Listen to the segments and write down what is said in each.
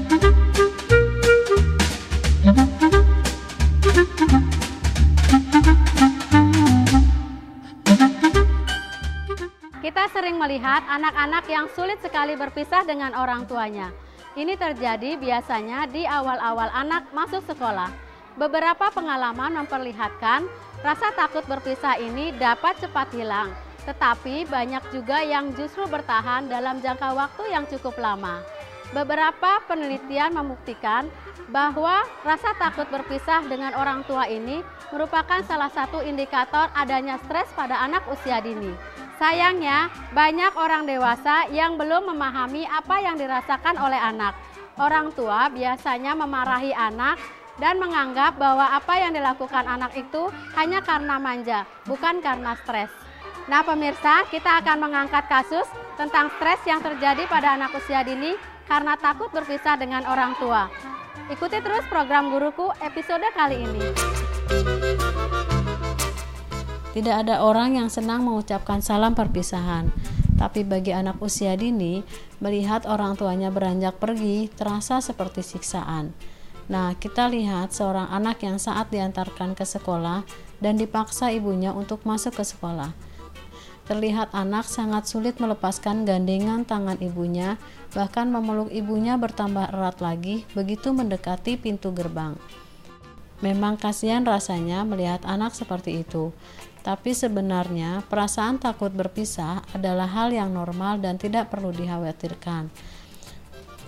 Kita sering melihat anak-anak yang sulit sekali berpisah dengan orang tuanya. Ini terjadi biasanya di awal-awal anak masuk sekolah. Beberapa pengalaman memperlihatkan rasa takut berpisah ini dapat cepat hilang, tetapi banyak juga yang justru bertahan dalam jangka waktu yang cukup lama. Beberapa penelitian membuktikan bahwa rasa takut berpisah dengan orang tua ini merupakan salah satu indikator adanya stres pada anak usia dini. Sayangnya, banyak orang dewasa yang belum memahami apa yang dirasakan oleh anak. Orang tua biasanya memarahi anak dan menganggap bahwa apa yang dilakukan anak itu hanya karena manja, bukan karena stres. Nah pemirsa, kita akan mengangkat kasus tentang stres yang terjadi pada anak usia dini karena takut berpisah dengan orang tua. Ikuti terus program Guruku episode kali ini. Tidak ada orang yang senang mengucapkan salam perpisahan, tapi bagi anak usia dini, melihat orang tuanya beranjak pergi terasa seperti siksaan. Nah, kita lihat seorang anak yang saat diantarkan ke sekolah dan dipaksa ibunya untuk masuk ke sekolah. Terlihat anak sangat sulit melepaskan gandengan tangan ibunya, bahkan memeluk ibunya bertambah erat lagi begitu mendekati pintu gerbang. Memang kasihan rasanya melihat anak seperti itu. Tapi sebenarnya perasaan takut berpisah adalah hal yang normal dan tidak perlu dikhawatirkan.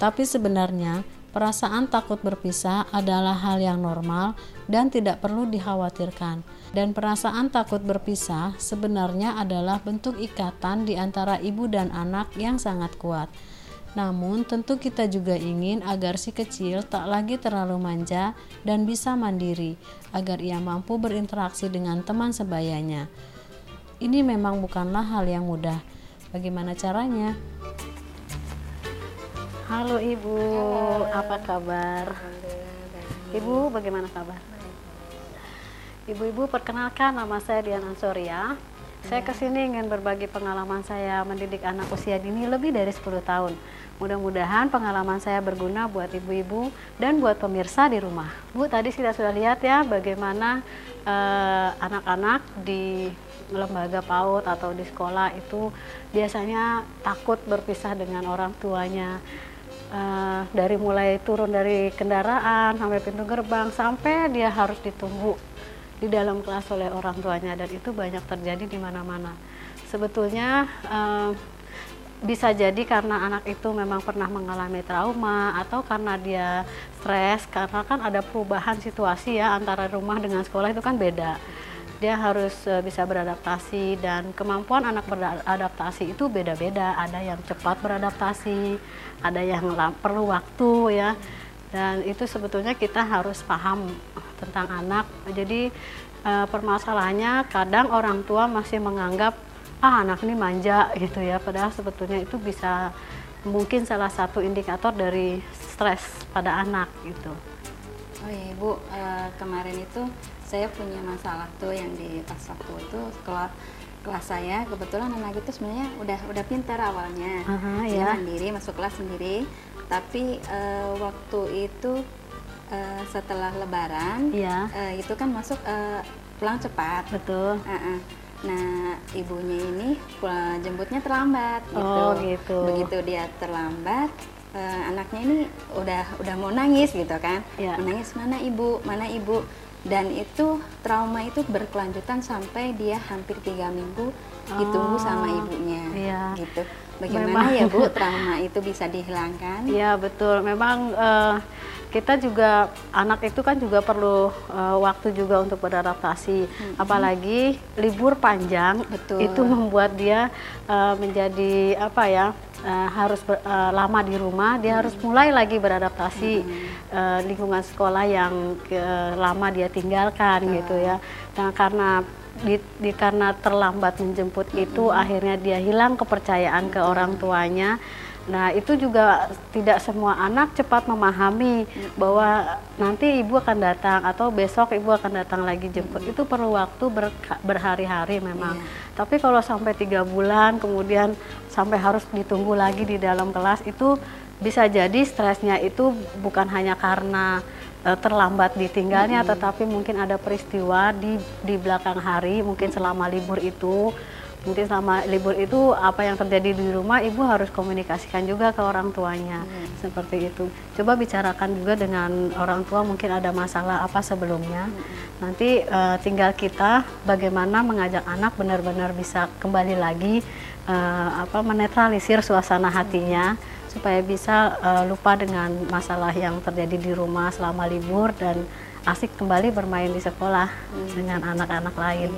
Tapi sebenarnya perasaan takut berpisah adalah hal yang normal dan tidak perlu dikhawatirkan. Dan perasaan takut berpisah sebenarnya adalah bentuk ikatan di antara ibu dan anak yang sangat kuat. Namun tentu kita juga ingin agar si kecil tak lagi terlalu manja dan bisa mandiri, agar ia mampu berinteraksi dengan teman sebayanya. Ini memang bukanlah hal yang mudah. Bagaimana caranya? Halo Ibu, apa kabar? Ibu, bagaimana kabar? Ibu-ibu, perkenalkan, nama saya Dian Ansoria. Saya kesini ingin berbagi pengalaman saya mendidik anak usia dini lebih dari 10 tahun. Mudah-mudahan pengalaman saya berguna buat ibu-ibu dan buat pemirsa di rumah. Bu, tadi kita sudah lihat ya bagaimana anak-anak di lembaga PAUD atau di sekolah itu biasanya takut berpisah dengan orang tuanya. Dari mulai turun dari kendaraan sampai pintu gerbang sampai dia harus ditunggu di dalam kelas oleh orang tuanya, dan itu banyak terjadi di mana-mana. Sebetulnya bisa jadi karena anak itu memang pernah mengalami trauma atau karena dia stres, karena kan ada perubahan situasi ya antara rumah dengan sekolah itu kan beda. Dia harus bisa beradaptasi, dan kemampuan anak beradaptasi itu beda-beda. Ada yang cepat beradaptasi, ada yang perlu waktu ya. Dan itu sebetulnya kita harus paham tentang anak. Jadi permasalahannya kadang orang tua masih menganggap anak ini manja gitu ya, padahal sebetulnya itu bisa mungkin salah satu indikator dari stres pada anak gitu. Oh iya Ibu, kemarin itu saya punya masalah tuh yang di pas waktu itu kelas saya, kebetulan anak itu sebenarnya udah pintar awalnya. Dia mandiri, masuk kelas sendiri. Tapi waktu itu setelah Lebaran, itu kan masuk pulang cepat. Betul. Nah, ibunya ini jemputnya terlambat gitu. Oh, gitu. Begitu dia terlambat, anaknya ini udah mau nangis gitu kan. Menangis, mana ibu. Dan itu trauma itu berkelanjutan sampai dia hampir 3 minggu ditunggu sama ibunya gitu. Bagaimana memang, ya Bu, trauma itu bisa dihilangkan? Iya betul, memang kita juga, anak itu kan juga perlu waktu juga untuk beradaptasi. Apalagi libur panjang, itu membuat dia menjadi apa ya, harus lama di rumah, dia harus mulai lagi beradaptasi lingkungan sekolah yang lama dia tinggalkan gitu ya. Nah karena karena terlambat menjemput itu akhirnya dia hilang kepercayaan ke orang tuanya. Nah itu juga tidak semua anak cepat memahami bahwa nanti ibu akan datang atau besok ibu akan datang lagi jemput. Itu perlu waktu berhari-hari memang. Tapi kalau sampai 3 bulan kemudian sampai harus ditunggu lagi di dalam kelas, itu bisa jadi stresnya itu bukan hanya karena terlambat ditinggalnya, tetapi mungkin ada peristiwa di belakang hari, mungkin selama libur itu. Mungkin selama libur itu apa yang terjadi di rumah, ibu harus komunikasikan juga ke orang tuanya, seperti itu. Coba bicarakan juga dengan orang tua, mungkin ada masalah apa sebelumnya. Nanti tinggal kita bagaimana mengajak anak benar-benar bisa kembali lagi menetralisir suasana hatinya, supaya bisa lupa dengan masalah yang terjadi di rumah selama libur dan asik kembali bermain di sekolah dengan anak-anak lain.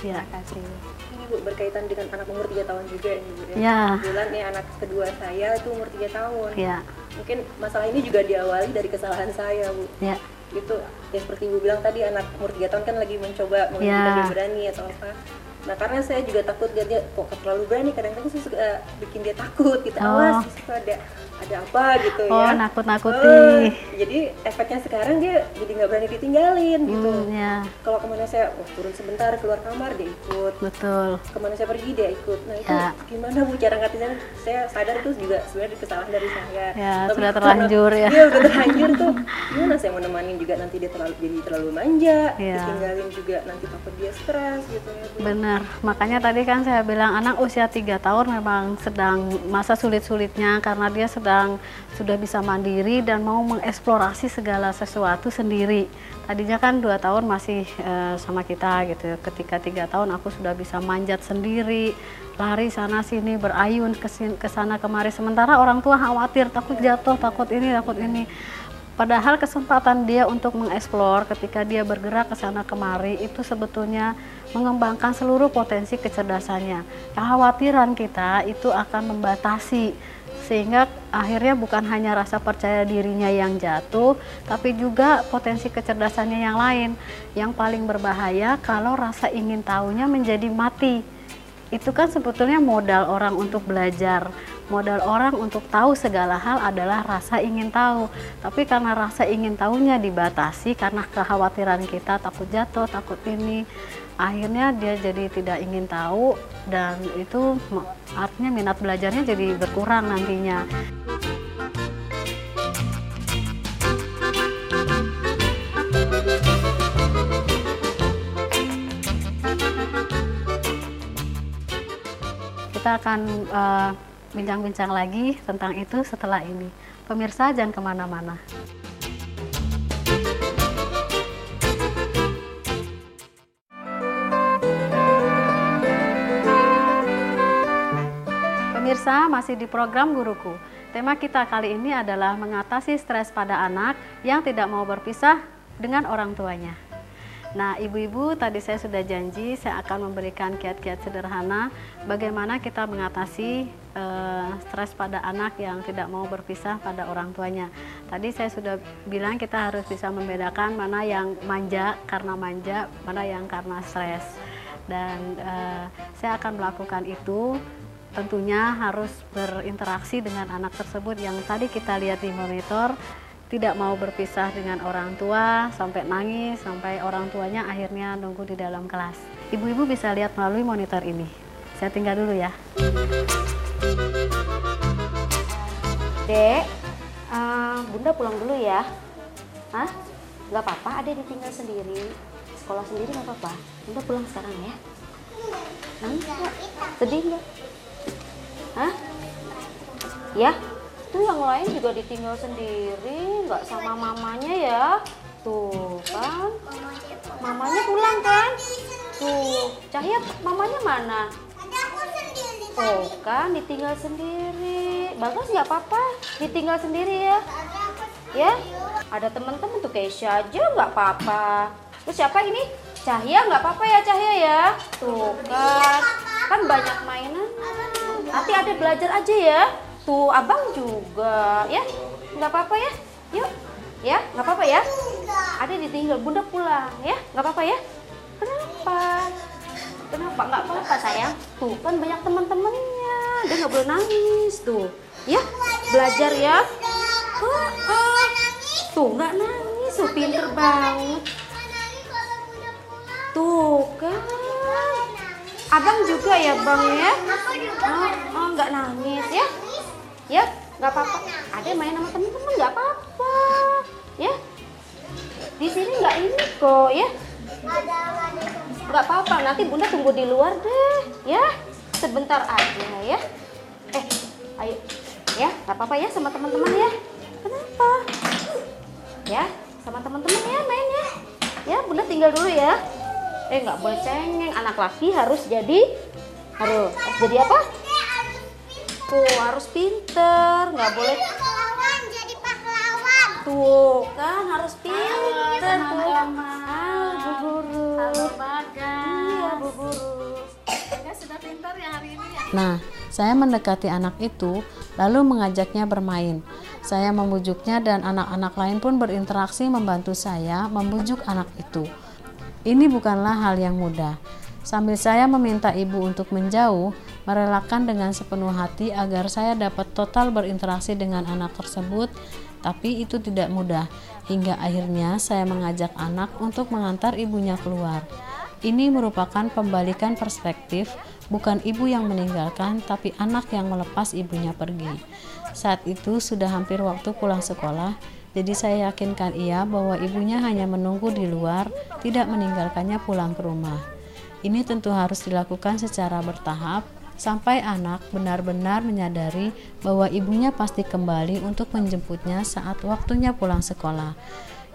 Terima kasih. Ini Bu, berkaitan dengan anak umur 3 tahun juga ini Bu. Ya. Kebetulan nih anak kedua saya itu umur 3 tahun. Ya. Mungkin masalah ini juga diawali dari kesalahan saya Bu. Ya. Gitu, ya seperti Ibu bilang tadi, anak umur 3 tahun kan lagi mencoba menunjukkan dia berani atau apa. Nah karena saya juga takut dia kok terlalu berani, kadang-kadang saya suka bikin dia takut gitu. Awas, suka ada apa gitu ya. Nakut-nakuti. Jadi efeknya sekarang dia jadi nggak berani ditinggalin gitu. Ya. Kalau kemana saya turun sebentar keluar kamar dia ikut. Betul. Kemana saya pergi dia ikut. Nah itu gimana Bu cara ngatasinnya? Saya sadar itu juga sebenarnya kesalahan dari saya. Ya, tapi sudah terlanjur ya. Iya udah terlanjur tuh. Gimana saya mau nemanin juga nanti dia terlalu manja. Ditinggalin juga nanti takut dia stres gitu ya Bu. Benar. Makanya tadi kan saya bilang anak usia 3 tahun memang sedang masa sulit-sulitnya, karena dia sudah bisa mandiri dan mau mengeksplorasi segala sesuatu sendiri. Tadinya kan 2 tahun masih sama kita gitu. Ketika 3 tahun aku sudah bisa manjat sendiri, lari sana sini, berayun ke sana kemari. Sementara orang tua khawatir, takut jatuh, takut ini. Padahal kesempatan dia untuk mengeksplor ketika dia bergerak ke sana kemari itu sebetulnya mengembangkan seluruh potensi kecerdasannya. Kekhawatiran kita itu akan membatasi, sehingga akhirnya bukan hanya rasa percaya dirinya yang jatuh, tapi juga potensi kecerdasannya yang lain. Yang paling berbahaya kalau rasa ingin tahunya menjadi mati. Itu kan sebetulnya modal orang untuk belajar. Modal orang untuk tahu segala hal adalah rasa ingin tahu. Tapi karena rasa ingin tahunya dibatasi karena kekhawatiran kita, takut jatuh, takut ini, akhirnya dia jadi tidak ingin tahu, dan itu artinya minat belajarnya jadi berkurang nantinya. Kita akan bincang-bincang lagi tentang itu setelah ini. Pemirsa jangan kemana-mana. Pemirsa, masih di program Guruku. Tema kita kali ini adalah mengatasi stres pada anak yang tidak mau berpisah dengan orang tuanya. Nah, ibu-ibu, tadi saya sudah janji saya akan memberikan kiat-kiat sederhana bagaimana kita mengatasi stres pada anak yang tidak mau berpisah pada orang tuanya. Tadi saya sudah bilang kita harus bisa membedakan mana yang manja karena manja, mana yang karena stres. Dan saya akan melakukan itu, tentunya harus berinteraksi dengan anak tersebut yang tadi kita lihat di monitor, tidak mau berpisah dengan orang tua, sampai nangis, sampai orang tuanya akhirnya nunggu di dalam kelas. Ibu-ibu bisa lihat melalui monitor ini. Saya tinggal dulu ya. Dek, Bunda pulang dulu ya. Hah? Gak apa-apa, Adek ditinggal sendiri. Sekolah sendiri gak apa-apa. Bunda pulang sekarang ya. Nangis gak? Sedih gak? Hah? Ya? Tuh yang lain juga ditinggal sendiri, nggak sama mamanya ya. Tuh kan, mamanya pulang kan? Tuh, Cahya mamanya mana? Oh kan, ditinggal sendiri. Bagus nggak apa-apa, ditinggal sendiri ya. Ya, ada teman-teman tuh Keisha aja nggak apa-apa. Terus siapa ini? Cahya nggak apa-apa ya Cahya ya. Tuh kan banyak mainan. Nanti ada belajar aja ya. Tuh abang juga ya, nggak apa-apa ya, yuk ya, nggak apa-apa ya. Ada ditinggal, Bunda pulang ya, nggak apa-apa ya. Kenapa nggak apa-apa sayang? Tuh kan banyak teman-temannya, dia nggak boleh nangis tuh ya, belajar ya. Tuh nggak nangis, tuh pinter banget. Tuh kan abang juga ya bang ya. Nggak nangis ya. Ya, nggak apa-apa. Ada main sama teman-teman nggak apa-apa, ya. Di sini nggak ini kok, ya. Nggak apa-apa. Nanti Bunda tunggu di luar deh, ya. Sebentar aja, ya. Ayo, ya. Nggak apa-apa ya sama teman-teman ya. Kenapa? Ya, sama teman-teman ya main ya. Ya, Bunda tinggal dulu ya. Nggak boleh cengeng. Anak laki harus jadi apa? Tuh, harus pinter, nggak boleh. Jadi pahlawan. Tuh, kan harus pinter tuh. Bu Guru. Halo Bagas. Iya, Bu Guru. Bagas sudah pintar ya hari ini ya. Nah, saya mendekati anak itu, lalu mengajaknya bermain. Saya membujuknya dan anak-anak lain pun berinteraksi membantu saya membujuk anak itu. Ini bukanlah hal yang mudah. Sambil saya meminta ibu untuk menjauh, merelakan dengan sepenuh hati agar saya dapat total berinteraksi dengan anak tersebut, tapi itu tidak mudah. Hingga akhirnya saya mengajak anak untuk mengantar ibunya keluar. Ini merupakan pembalikan perspektif, bukan ibu yang meninggalkan, tapi anak yang melepas ibunya pergi. Saat itu sudah hampir waktu pulang sekolah, jadi saya yakinkan ia bahwa ibunya hanya menunggu di luar, tidak meninggalkannya pulang ke rumah. Ini tentu harus dilakukan secara bertahap, sampai anak benar-benar menyadari bahwa ibunya pasti kembali untuk menjemputnya saat waktunya pulang sekolah.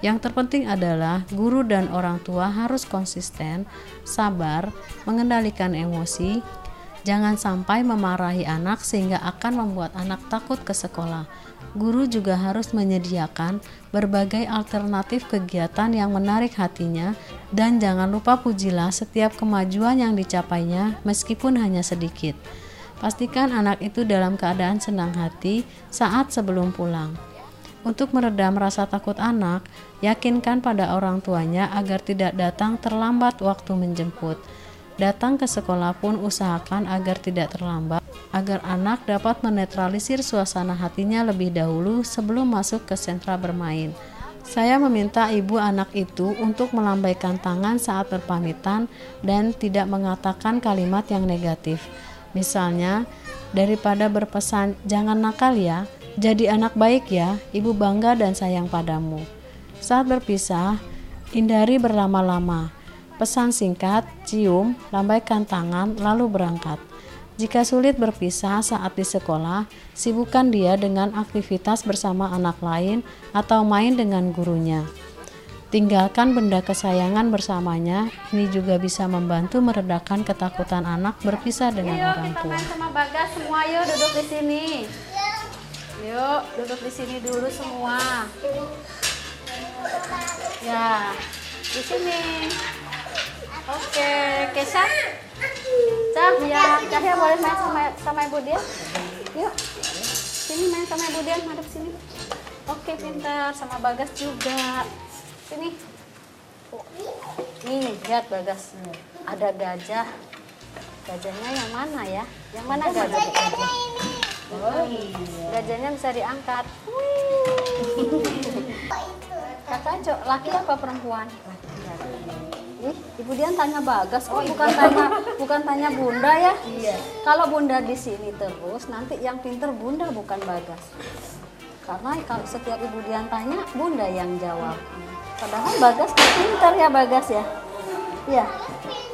Yang terpenting adalah guru dan orang tua harus konsisten, sabar, mengendalikan emosi, jangan sampai memarahi anak sehingga akan membuat anak takut ke sekolah. Guru juga harus menyediakan berbagai alternatif kegiatan yang menarik hatinya, dan jangan lupa pujilah setiap kemajuan yang dicapainya meskipun hanya sedikit. Pastikan anak itu dalam keadaan senang hati saat sebelum pulang. Untuk meredam rasa takut anak, yakinkan pada orang tuanya agar tidak datang terlambat waktu menjemput. Datang ke sekolah pun usahakan agar tidak terlambat, agar anak dapat menetralisir suasana hatinya lebih dahulu sebelum masuk ke sentra bermain. Saya meminta ibu anak itu untuk melambaikan tangan saat berpamitan dan tidak mengatakan kalimat yang negatif. Misalnya, daripada berpesan jangan nakal ya, jadi anak baik ya, ibu bangga dan sayang padamu. Saat berpisah, hindari berlama-lama. Pesan singkat, cium, lambaikan tangan, lalu berangkat. Jika sulit berpisah saat di sekolah, sibukkan dia dengan aktivitas bersama anak lain atau main dengan gurunya. Tinggalkan benda kesayangan bersamanya, ini juga bisa membantu meredakan ketakutan anak berpisah dengan orang tua. Yuk kita main sama Bagas semua, yuk duduk di sini. Yuk duduk di sini dulu semua. Ya, di sini. Oke, Kesha. Cahya boleh main sama Ibu Dian? Yuk, sini main sama Ibu Dian, madep sini. Oke, pintar. Sama Bagas juga. Sini. Nih, lihat Bagas. Ada gajah. Gajahnya yang mana ya? Yang mana gajahnya? Oh, gajahnya bisa diangkat. Kakak, laki apa perempuan? Ibu Dian tanya Bagas, bukan tanya Bunda ya? Iya. Kalau Bunda di sini terus, nanti yang pinter Bunda bukan Bagas. Karena kalau setiap Ibu Dian tanya, Bunda yang jawab. Padahal Bagas pinter ya Bagas ya? Iya.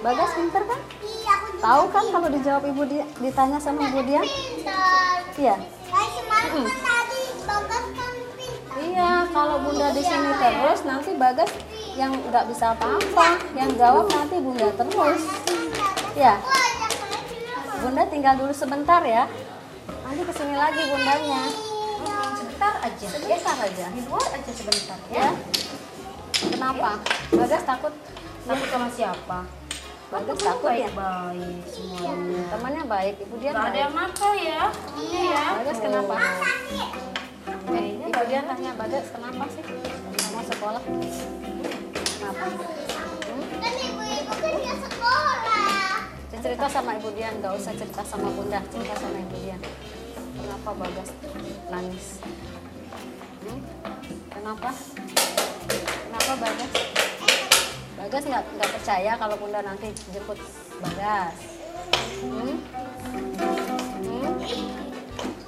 Bagas pinter kan? Iya, aku juga Tahu kan kalau dijawab Ibu Dian, ditanya sama Ibu Dian? pintar. Iya. Kayak semalam kan tadi Bagas kan pintar. Iya, kalau Bunda di sini terus, nanti Bagas yang nggak bisa apa-apa, yang jawab nanti Bunda terus. Ya, Bunda tinggal dulu sebentar ya. Nanti kesini lagi Bundanya. Sebentar aja. Sebentar aja. Di luar aja sebentar Ya. Kenapa? Bagas takut? Takut sama siapa? Bagas takut ya? Baik semuanya. Temannya baik, Ibu Dian Gak ada yang baik. nakal ya? Iya ya. Bagas kenapa? Kayaknya Ibu Dian tanya Bagas kenapa sih? Sama sekolah? Kenapa? Kan ibu-ibu kan dia sekolah. Cerita sama Ibu Dian, gak usah cerita sama Bunda, cerita sama Ibu Dian. Kenapa Bagas nangis? Kenapa? Kenapa Bagas? Bagas nggak percaya kalau Bunda nanti jemput Bagas.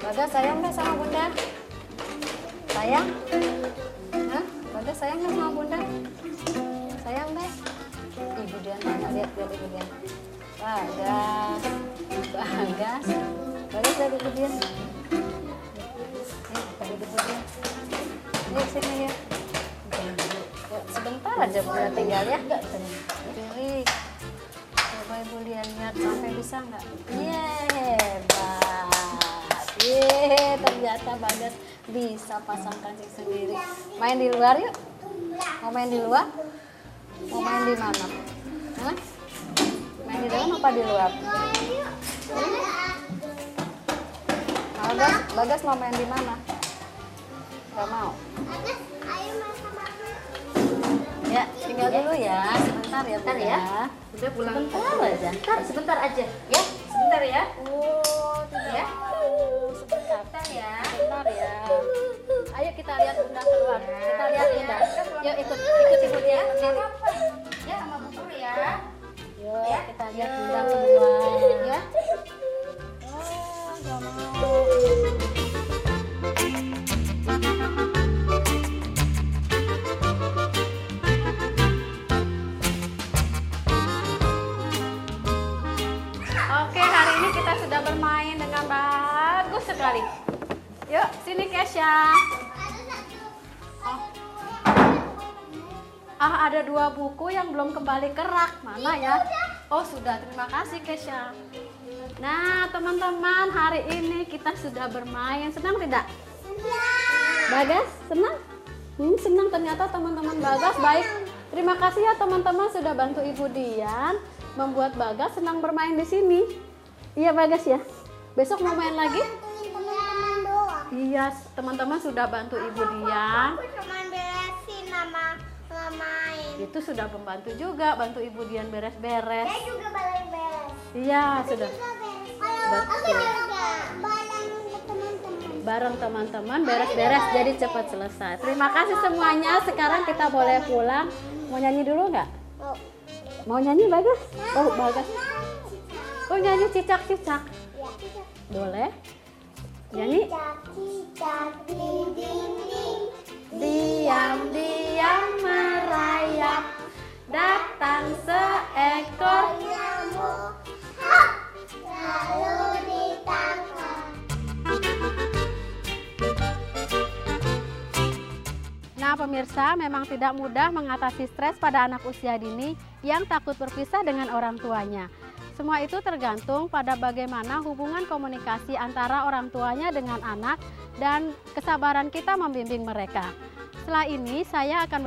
Bagas sayang deh sama bunda. Sayang? Hah? Bagas sayang deh sama bunda. Sayang deh. Ibu Dian tanya, lihat Ibu Dian. Bagas. Bagas. Bagas lihat Ibu Dian. Nih, Ibu Dian. Yuk sini ya. Yuk, sebentar aja Bunda tinggal ya. Pilih. Coba Ibu Dian lihat sampai bisa nggak? Hebat. Ternyata Bagas bisa pasang kancing sendiri. Main di luar yuk. Mau main di luar? Mau main di mana? Hah? Main di dalam apa di luar? Bagas mau main di mana? Gak mau. Ya, tinggal dulu ya. Sebentar ya, Bentar Bunda. ya. Udah pulang. Sebentar aja ya. Sebentar ya. Oh, tidak. Ya. Sebentar ya. Sebentar ya. Ayo kita lihat Bunda keluar. Kita lihat Bunda. Yuk ikut ya. Ya sama Bu Guru ya. Yuk kita lihat Bunda keluar ya. Oh, gak mau. Oke, hari ini kita sudah bermain dengan bagus sekali. Yuk, sini Kesha. Ada 2 buku yang belum kembali ke rak. Mana ya? Oh, sudah. Terima kasih Kesha. Nah, teman-teman, hari ini kita sudah bermain. Senang tidak? Bagas, senang? Senang ternyata teman-teman Bagas baik. Terima kasih ya teman-teman sudah bantu Ibu Dian membuat Bagas senang bermain di sini. Iya Bagas ya. Besok mau main lagi? Teman-teman doang. Iya, teman-teman sudah bantu Ibu Dian. Aku cuma beresin sama main. Itu sudah membantu juga, bantu Ibu Dian beres-beres. Saya juga balik beres. Iya, sudah. Kalau aku juga bareng teman-teman. Bareng teman-teman beres-beres jadi cepat selesai. Terima kasih semuanya. Sekarang kita boleh pulang. Mau nyanyi dulu nggak? Mau nyanyi Bagas? Oh Bagas. Oh nyanyi cicak-cicak. Boleh? Nyanyi? Cicak di dinding. Diam-diam merayap, datang seekor. Nyamuk. Hop. Lalu ditangkap. Nah pemirsa, memang tidak mudah mengatasi stres pada anak usia dini yang takut berpisah dengan orang tuanya. Semua itu tergantung pada bagaimana hubungan komunikasi antara orang tuanya dengan anak dan kesabaran kita membimbing mereka. Setelah ini saya akan